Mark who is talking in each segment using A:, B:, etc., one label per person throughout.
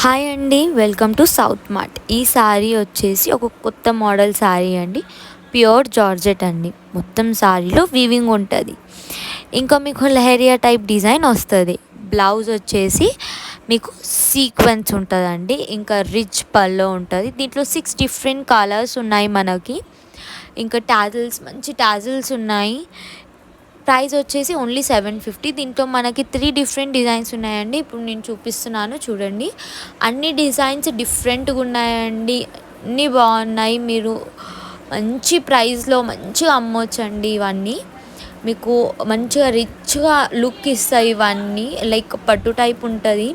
A: Hi అండి, welcome to south mart. ఈ శారీ వచ్చేసి ఒక కొత్త మోడల్ శారీ అండి. ప్యూర్ జార్జెట్ అండి. మొత్తం శారీలో వీవింగ్ ఉంటుంది. ఇంకా మీకు లెహరియా టైప్ డిజైన్ వస్తుంది. బ్లౌజ్ వచ్చేసి మీకు సీక్వెన్స్ ఉంటుందండి. ఇంకా రిచ్ పల్లో ఉంటుంది. దీంట్లో 6 డిఫరెంట్ కలర్స్ ఉన్నాయి మనకి. ఇంకా టాజిల్స్, మంచి టాజిల్స్ ఉన్నాయి. ప్రైస్ వచ్చేసి ఓన్లీ 750. దీంట్లో మనకి 3 డిఫరెంట్ డిజైన్స్ ఉన్నాయండి. ఇప్పుడు నేను చూపిస్తున్నాను చూడండి. అన్ని డిజైన్స్ డిఫరెంట్గా ఉన్నాయండి. అన్నీ బాగున్నాయి. మీరు మంచి ప్రైస్లో మంచిగా అమ్మొచ్చండి. ఇవన్నీ మీకు మంచిగా రిచ్గా లుక్ ఇస్తాయి. ఇవన్నీ లైక్ పట్టు టైప్ ఉంటుంది,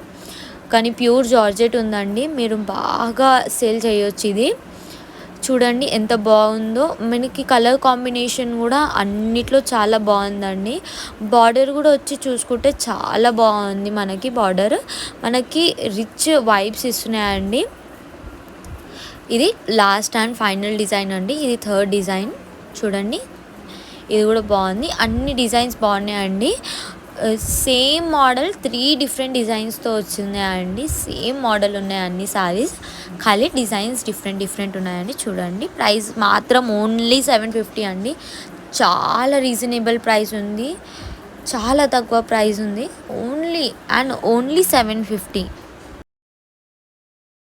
A: కానీ ప్యూర్ జార్జెట్ ఉందండి. మీరు బాగా సేల్ చేయొచ్చు. ఇది చూడండి ఎంత బాగుందో. మనకి కలర్ కాంబినేషన్ కూడా అన్నిట్లో చాలా బాగుందండి. బార్డర్ కూడా వచ్చి చూసుకుంటే చాలా బాగుంది. మనకి బార్డర్ మనకి రిచ్ వైబ్స్ ఇస్తున్నాయండి. ఇది లాస్ట్ అండ్ ఫైనల్ డిజైన్ అండి. ఇది థర్డ్ డిజైన్ చూడండి. ఇది కూడా బాగుంది. అన్ని డిజైన్స్ బాగున్నాయండి. సేమ్ మోడల్ 3 డిఫరెంట్ డిజైన్స్తో వచ్చినాయండి. సేమ్ మోడల్ ఉన్నాయి అన్ని సారీస్, ఖాళీ డిజైన్స్ డిఫరెంట్ ఉన్నాయండి. చూడండి, ప్రైస్ మాత్రం ఓన్లీ 750 అండి. చాలా రీజనబుల్ ప్రైస్ ఉంది. చాలా తక్కువ ప్రైస్ ఉంది. ఓన్లీ 750.